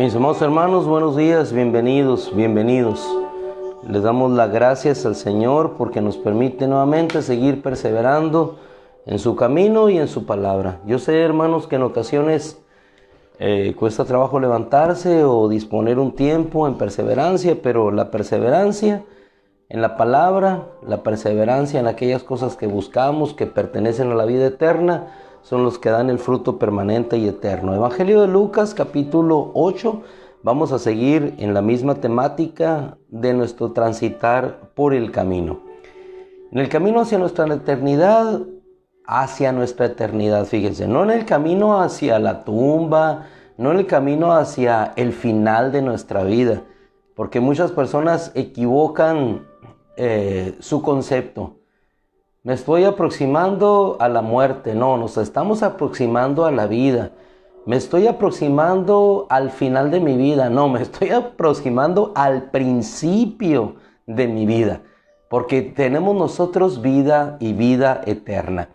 Mis amados hermanos, buenos días, bienvenidos. Les damos las gracias al Señor porque nos permite nuevamente seguir perseverando en su camino y en su palabra. Yo sé, hermanos, que en ocasiones cuesta trabajo levantarse o disponer un tiempo en perseverancia, pero la perseverancia en la palabra, la perseverancia en aquellas cosas que buscamos, que pertenecen a la vida eterna, son los que dan el fruto permanente y eterno. Evangelio de Lucas, capítulo 8. Vamos a seguir en la misma temática de nuestro transitar por el camino. En el camino hacia nuestra eternidad, fíjense, no en el camino hacia la tumba, no en el camino hacia el final de nuestra vida, porque muchas personas equivocan su concepto. Me estoy aproximando a la muerte. No, nos estamos aproximando a la vida. Me estoy aproximando al final de mi vida. No, me estoy aproximando al principio de mi vida. Porque tenemos nosotros vida y vida eterna.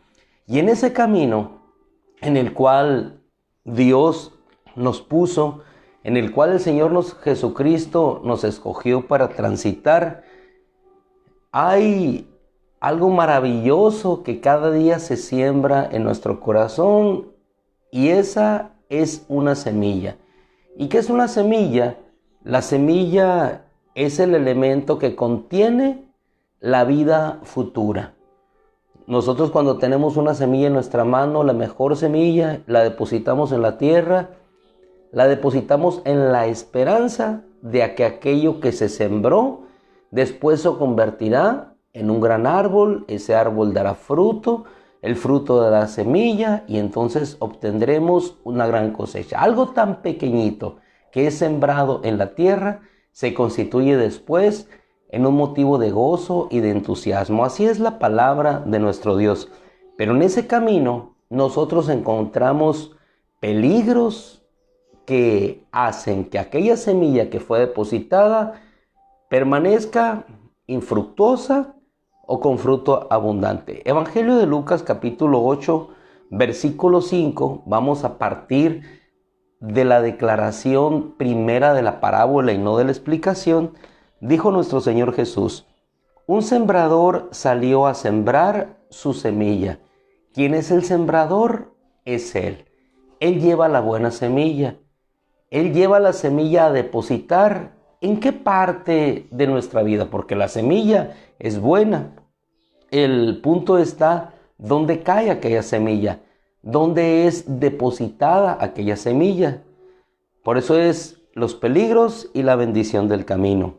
Y en ese camino en el cual Dios nos puso, en el cual el Señor Jesucristo nos escogió para transitar, hay algo maravilloso que cada día se siembra en nuestro corazón, y esa es una semilla. ¿Y qué es una semilla? La semilla es el elemento que contiene la vida futura. Nosotros, cuando tenemos una semilla en nuestra mano, la mejor semilla, la depositamos en la tierra, la depositamos en la esperanza de que aquello que se sembró después se convertirá en un gran árbol. Ese árbol dará fruto, el fruto dará semilla, y entonces obtendremos una gran cosecha. Algo tan pequeñito que es sembrado en la tierra se constituye después en un motivo de gozo y de entusiasmo. Así es la palabra de nuestro Dios. Pero en ese camino nosotros encontramos peligros que hacen que aquella semilla que fue depositada permanezca infructuosa o con fruto abundante. Evangelio de Lucas, capítulo 8, versículo 5. Vamos a partir de la declaración primera de la parábola y no de la explicación. Dijo nuestro Señor Jesús: un sembrador salió a sembrar su semilla. ¿Quién es el sembrador? Es Él. Él lleva la buena semilla. Él lleva la semilla a depositar. ¿En qué parte de nuestra vida? Porque la semilla es buena. El punto está dónde cae aquella semilla, dónde es depositada aquella semilla. Por eso es los peligros y la bendición del camino.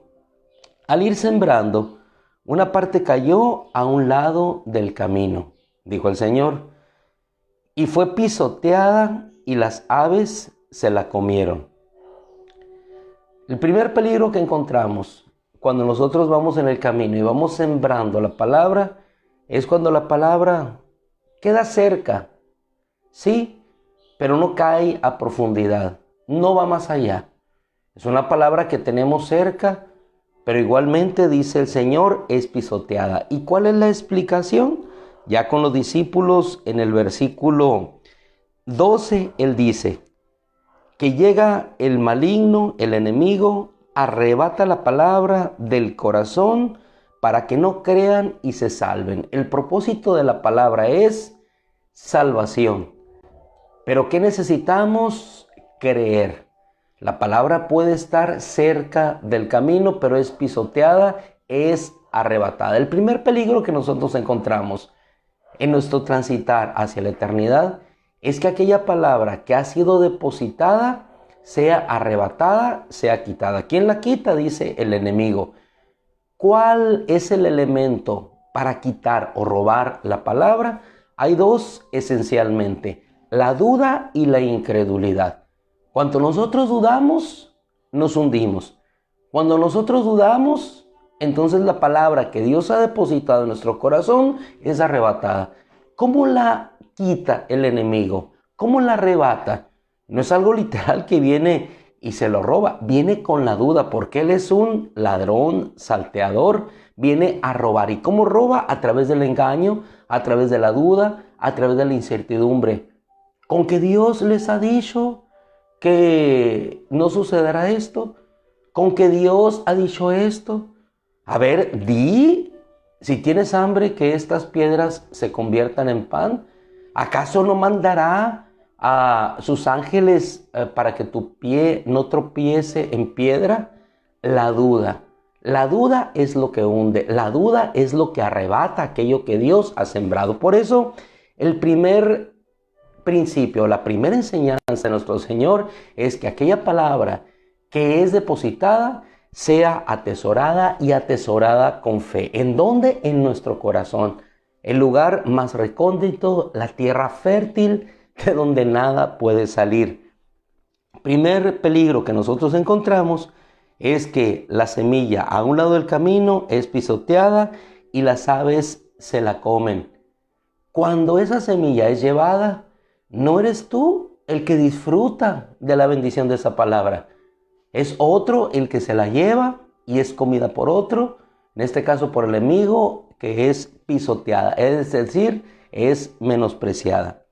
Al ir sembrando, una parte cayó a un lado del camino, dijo el Señor, y fue pisoteada y las aves se la comieron. El primer peligro que encontramos cuando nosotros vamos en el camino y vamos sembrando la palabra es cuando la palabra queda cerca, sí, pero no cae a profundidad, no va más allá. Es una palabra que tenemos cerca, pero igualmente, dice el Señor, es pisoteada. ¿Y cuál es la explicación? Ya con los discípulos, en el versículo 12, Él dice que llega el maligno, el enemigo, arrebata la palabra del corazón para que no crean y se salven. El propósito de la palabra es salvación. ¿Pero qué necesitamos? Creer. La palabra puede estar cerca del camino, pero es pisoteada, es arrebatada. El primer peligro que nosotros encontramos en nuestro transitar hacia la eternidad es que aquella palabra que ha sido depositada sea arrebatada, sea quitada. ¿Quién la quita? Dice el enemigo. ¿Cuál es el elemento para quitar o robar la palabra? Hay dos esencialmente: la duda y la incredulidad. Cuando nosotros dudamos, nos hundimos. Cuando nosotros dudamos, entonces la palabra que Dios ha depositado en nuestro corazón es arrebatada. ¿Cómo la quita el enemigo? ¿Cómo la arrebata? No es algo literal que viene y se lo roba. Viene con la duda, porque Él es un ladrón, salteador. Viene a robar. ¿Y cómo roba? A través del engaño, a través de la duda, a través de la incertidumbre. Con que Dios les ha dicho, que no sucederá esto? ¿Con que Dios ha dicho esto? A ver, di, si tienes hambre, que estas piedras se conviertan en pan. ¿Acaso no mandará a sus ángeles para que tu pie no tropiece en piedra? La duda. La duda es lo que hunde. La duda es lo que arrebata aquello que Dios ha sembrado. Por eso, el primer principio, la primera enseñanza de nuestro Señor es que aquella palabra que es depositada sea atesorada y atesorada con fe. ¿En dónde? En nuestro corazón. El lugar más recóndito, la tierra fértil de donde nada puede salir. Primer peligro que nosotros encontramos es que la semilla a un lado del camino es pisoteada y las aves se la comen. Cuando esa semilla es llevada, no eres tú el que disfruta de la bendición de esa palabra. Es otro el que se la lleva y es comida por otro, en este caso por el enemigo, que es pisoteada, es decir, es menospreciada.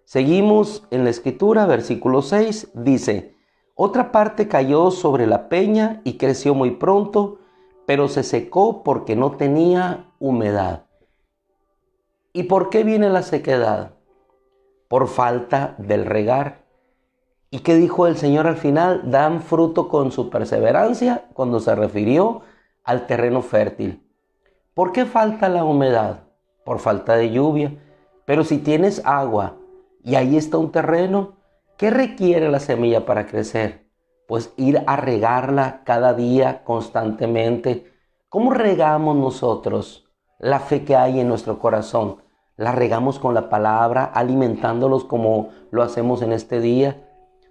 Seguimos en la escritura, versículo 6, dice: otra parte cayó sobre la peña y creció muy pronto, pero se secó porque no tenía humedad. ¿Y por qué viene la sequedad? Por falta del regar. ¿Y qué dijo el Señor al final? Dan fruto con su perseverancia, cuando se refirió al terreno fértil. ¿Por qué falta la humedad? Por falta de lluvia. Pero si tienes agua y ahí está un terreno, ¿qué requiere la semilla para crecer? Pues ir a regarla cada día constantemente. ¿Cómo regamos nosotros la fe que hay en nuestro corazón? La regamos con la palabra, alimentándolos como lo hacemos en este día.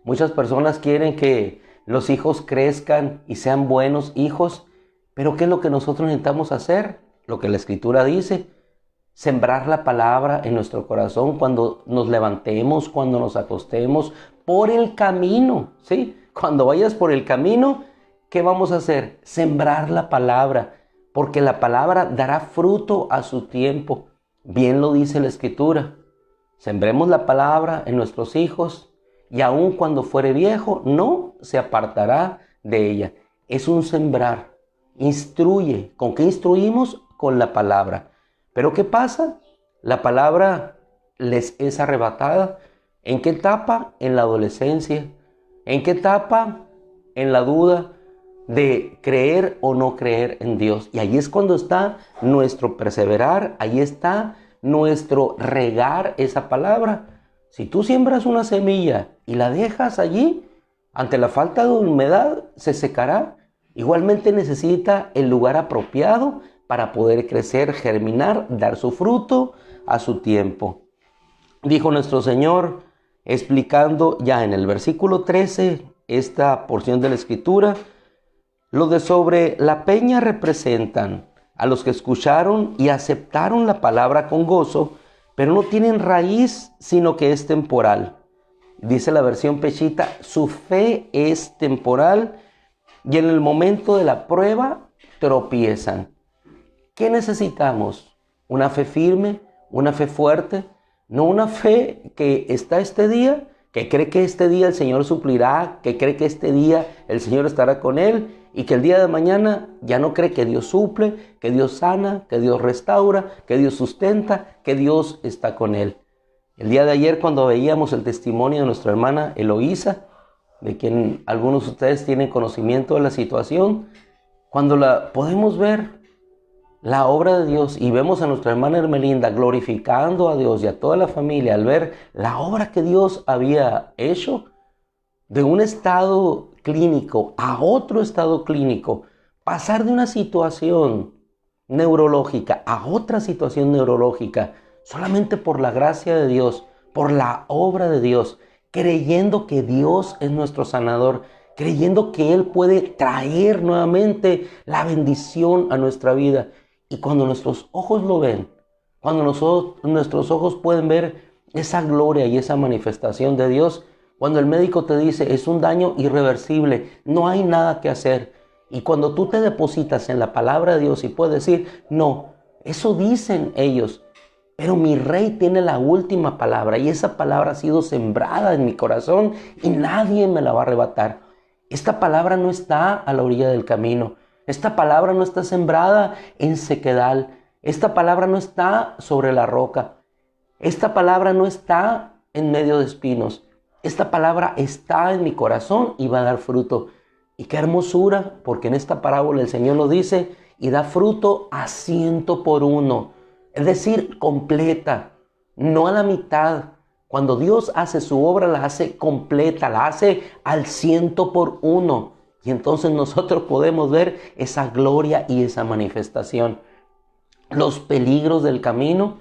Muchas personas quieren que los hijos crezcan y sean buenos hijos, pero ¿qué es lo que nosotros necesitamos hacer? Lo que la Escritura dice: sembrar la palabra en nuestro corazón cuando nos levantemos, cuando nos acostemos, por el camino, ¿sí? Cuando vayas por el camino, ¿qué vamos a hacer? Sembrar la palabra, porque la palabra dará fruto a su tiempo. Bien lo dice la Escritura. Sembremos la palabra en nuestros hijos, y aun cuando fuere viejo, no se apartará de ella. Es un sembrar. Instruye. ¿Con qué instruimos? Con la palabra. Pero ¿qué pasa? La palabra les es arrebatada. ¿En qué etapa? En la adolescencia. ¿En qué etapa? En la duda de creer o no creer en Dios. Y ahí es cuando está nuestro perseverar, ahí está nuestro regar esa palabra. Si tú siembras una semilla y la dejas allí, ante la falta de humedad se secará. Igualmente necesita el lugar apropiado para poder crecer, germinar, dar su fruto a su tiempo. Dijo nuestro Señor, explicando ya en el versículo 13 esta porción de la Escritura: los de sobre la peña representan a los que escucharon y aceptaron la palabra con gozo, pero no tienen raíz, sino que es temporal. Dice la versión Pechita: su fe es temporal y en el momento de la prueba tropiezan. ¿Qué necesitamos? ¿Una fe firme? ¿Una fe fuerte? No una fe que está este día, que cree que este día el Señor suplirá, que cree que este día el Señor estará con él, y que el día de mañana ya no cree que Dios suple, que Dios sana, que Dios restaura, que Dios sustenta, que Dios está con él. El día de ayer, cuando veíamos el testimonio de nuestra hermana Eloísa, de quien algunos de ustedes tienen conocimiento de la situación, cuando la podemos ver, la obra de Dios, y vemos a nuestra hermana Hermelinda glorificando a Dios y a toda la familia al ver la obra que Dios había hecho, de un estado clínico a otro estado clínico, pasar de una situación neurológica a otra situación neurológica, solamente por la gracia de Dios, por la obra de Dios, creyendo que Dios es nuestro sanador, creyendo que Él puede traer nuevamente la bendición a nuestra vida. Y cuando nuestros ojos lo ven, cuando nuestros ojos pueden ver esa gloria y esa manifestación de Dios, cuando el médico te dice es un daño irreversible, no hay nada que hacer, y cuando tú te depositas en la palabra de Dios y puedes decir, no, eso dicen ellos, pero mi Rey tiene la última palabra y esa palabra ha sido sembrada en mi corazón y nadie me la va a arrebatar. Esta palabra no está a la orilla del camino. Esta palabra no está sembrada en sequedal. Esta palabra no está sobre la roca. Esta palabra no está en medio de espinos. Esta palabra está en mi corazón y va a dar fruto. Y qué hermosura, porque en esta parábola el Señor nos dice, y da fruto a 100 por uno. Es decir, completa, no a la mitad. Cuando Dios hace su obra, la hace completa, la hace al 100 por uno. Y entonces nosotros podemos ver esa gloria y esa manifestación. Los peligros del camino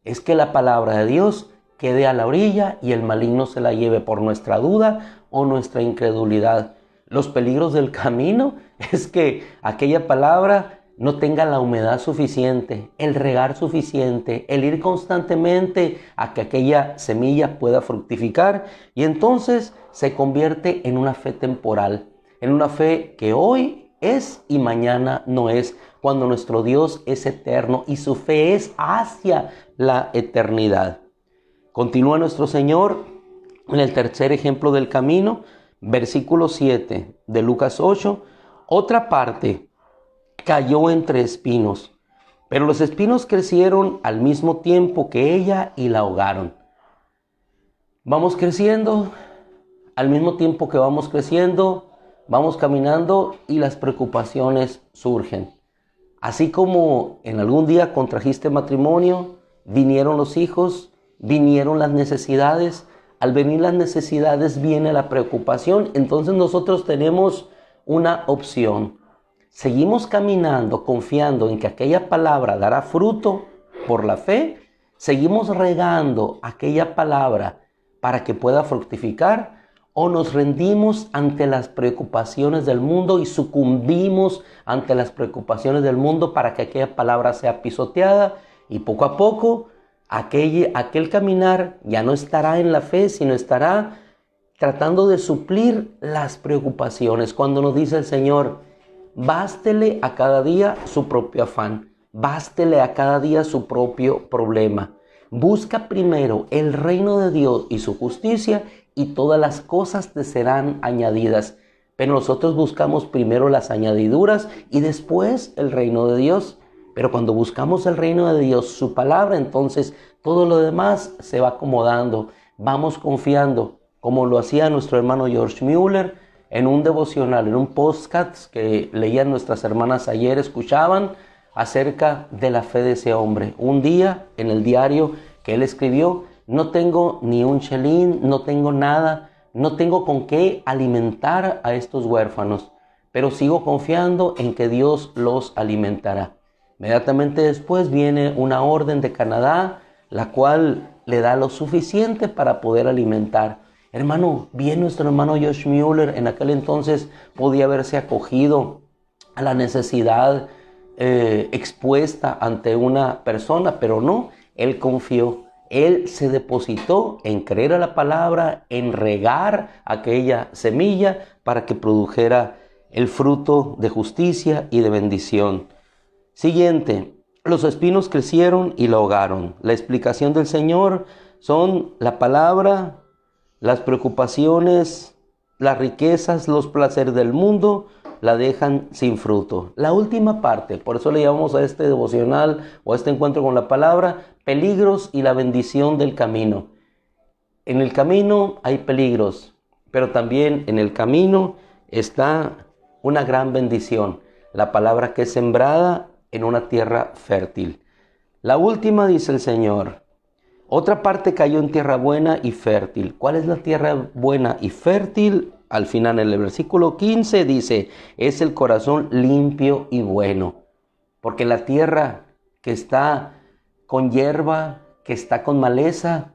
es que la palabra de Dios quede a la orilla y el maligno se la lleve por nuestra duda o nuestra incredulidad. Los peligros del camino es que aquella palabra no tenga la humedad suficiente, el regar suficiente, el ir constantemente a que aquella semilla pueda fructificar y entonces se convierte en una fe temporal, en una fe que hoy es y mañana no es, cuando nuestro Dios es eterno y su fe es hacia la eternidad. Continúa nuestro Señor en el tercer ejemplo del camino, versículo 7 de Lucas 8, otra parte cayó entre espinos, pero los espinos crecieron al mismo tiempo que ella y la ahogaron. Vamos creciendo, al mismo tiempo que vamos creciendo, vamos caminando y las preocupaciones surgen. Así como en algún día contrajiste matrimonio, vinieron los hijos, vinieron las necesidades. Al venir las necesidades viene la preocupación. Entonces nosotros tenemos una opción. Seguimos caminando confiando en que aquella palabra dará fruto por la fe. Seguimos regando aquella palabra para que pueda fructificar. O nos rendimos ante las preocupaciones del mundo y sucumbimos ante las preocupaciones del mundo para que aquella palabra sea pisoteada y poco a poco aquel caminar ya no estará en la fe, sino estará tratando de suplir las preocupaciones. Cuando nos dice el Señor, bástele a cada día su propio afán, bástele a cada día su propio problema. Busca primero el reino de Dios y su justicia y todas las cosas te serán añadidas. Pero nosotros buscamos primero las añadiduras y después el reino de Dios. Pero cuando buscamos el reino de Dios, su palabra, entonces todo lo demás se va acomodando. Vamos confiando, como lo hacía nuestro hermano George Mueller en un devocional, en un podcast que leían nuestras hermanas ayer, escuchaban acerca de la fe de ese hombre. Un día en el diario que él escribió, no tengo ni un chelín, no tengo nada, no tengo con qué alimentar a estos huérfanos, pero sigo confiando en que Dios los alimentará. Inmediatamente después viene una orden de Canadá, la cual le da lo suficiente para poder alimentar. Hermano, bien nuestro hermano Josh Mueller en aquel entonces podía haberse acogido a la necesidad expuesta ante una persona, pero no, él confió. Él se depositó en creer a la palabra, en regar aquella semilla para que produjera el fruto de justicia y de bendición. Siguiente, los espinos crecieron y la ahogaron. La explicación del Señor son la palabra, las preocupaciones, las riquezas, los placeres del mundo, la dejan sin fruto. La última parte, por eso le llamamos a este devocional o a este encuentro con la palabra, peligros y la bendición del camino. En el camino hay peligros, pero también en el camino está una gran bendición, la palabra que es sembrada en una tierra fértil. La última, dice el Señor, otra parte cayó en tierra buena y fértil. ¿Cuál es la tierra buena y fértil? Al final, en el versículo 15 dice, es el corazón limpio y bueno. Porque la tierra que está con hierba, que está con maleza,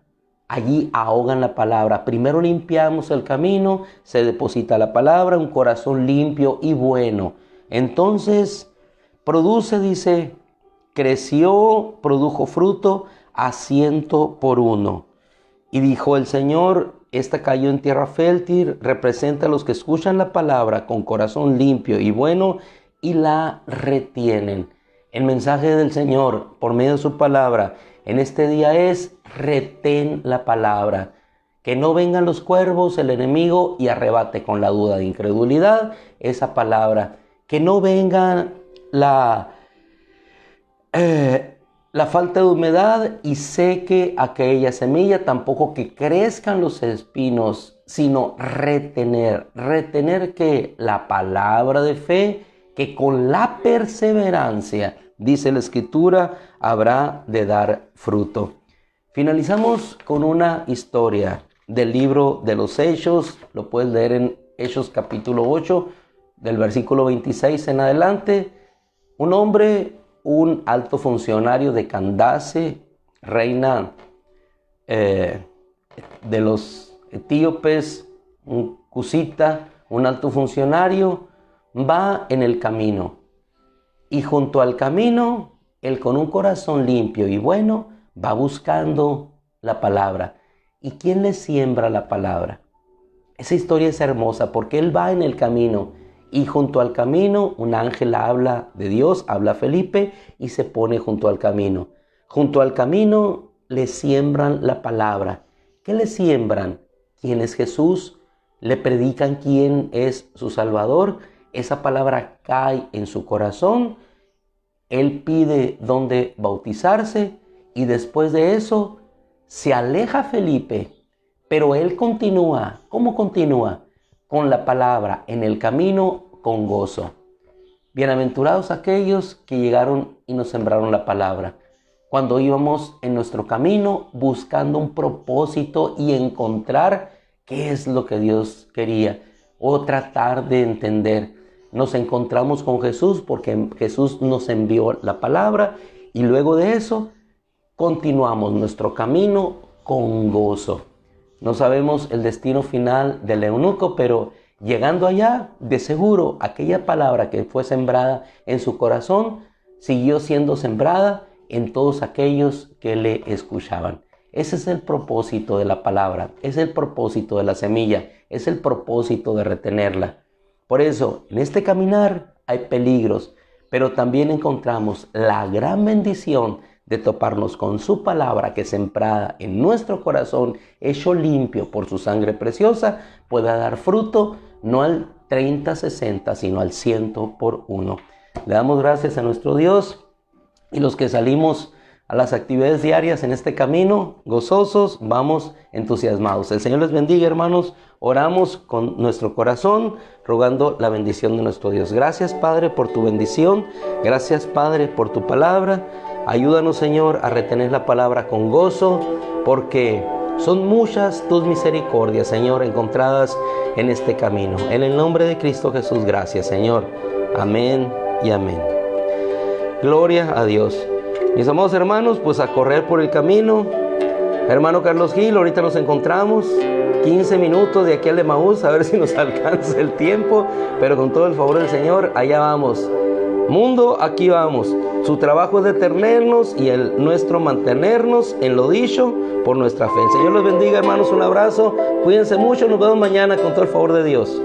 allí ahogan la palabra. Primero limpiamos el camino, se deposita la palabra, un corazón limpio y bueno. Entonces, produce, dice, creció, produjo fruto a 100 por uno. Y dijo el Señor, esta cayó en tierra fértil, representa a los que escuchan la palabra con corazón limpio y bueno y la retienen. El mensaje del Señor por medio de su palabra en este día es: retén la palabra. Que no vengan los cuervos, el enemigo, y arrebate con la duda de incredulidad esa palabra. Que no venga la falta de humedad y seque aquella semilla, tampoco que crezcan los espinos, sino retener que la palabra de fe, que con la perseverancia, dice la Escritura, habrá de dar fruto. Finalizamos con una historia del libro de los Hechos. Lo puedes leer en Hechos capítulo 8, del versículo 26 en adelante. Un hombre, un alto funcionario de Candace, reina de los etíopes, un cusita, un alto funcionario, va en el camino. Y junto al camino, él con un corazón limpio y bueno, va buscando la palabra. ¿Y quién le siembra la palabra? Esa historia es hermosa porque él va en el camino y junto al camino un ángel habla de Dios, habla a Felipe y se pone junto al camino. Junto al camino le siembran la palabra. ¿Qué le siembran? ¿Quién es Jesús? Le predican quién es su Salvador. Esa palabra cae en su corazón. Él pide dónde bautizarse y después de eso se aleja Felipe, pero él continúa. ¿Cómo continúa? Con la palabra en el camino, con gozo. Bienaventurados aquellos que llegaron y nos sembraron la palabra. Cuando íbamos en nuestro camino buscando un propósito y encontrar qué es lo que Dios quería o tratar de entender. Nos encontramos con Jesús porque Jesús nos envió la palabra y luego de eso continuamos nuestro camino con gozo. No sabemos el destino final del eunuco, pero llegando allá, de seguro, aquella palabra que fue sembrada en su corazón siguió siendo sembrada en todos aquellos que le escuchaban. Ese es el propósito de la palabra, es el propósito de la semilla, es el propósito de retenerla. Por eso, en este caminar hay peligros, pero también encontramos la gran bendición de toparnos con su palabra que sembrada en nuestro corazón, hecho limpio por su sangre preciosa, pueda dar fruto, no al 30, 60, sino al 100 por 1. Le damos gracias a nuestro Dios y los que salimos a las actividades diarias en este camino, gozosos, vamos entusiasmados. El Señor les bendiga, hermanos. Oramos con nuestro corazón, rogando la bendición de nuestro Dios. Gracias, Padre, por tu bendición. Gracias, Padre, por tu palabra. Ayúdanos, Señor, a retener la palabra con gozo, porque son muchas tus misericordias, Señor, encontradas en este camino. En el nombre de Cristo Jesús, gracias, Señor. Amén y amén. Gloria a Dios. Mis amados hermanos, pues a correr por el camino. Hermano Carlos Gil, ahorita nos encontramos 15 minutos de aquí al Emaús, a ver si nos alcanza el tiempo, pero con todo el favor del Señor, allá vamos. Mundo, aquí vamos. Su trabajo es detenernos y el nuestro mantenernos en lo dicho por nuestra fe. El Señor los bendiga, hermanos, un abrazo, cuídense mucho, nos vemos mañana con todo el favor de Dios.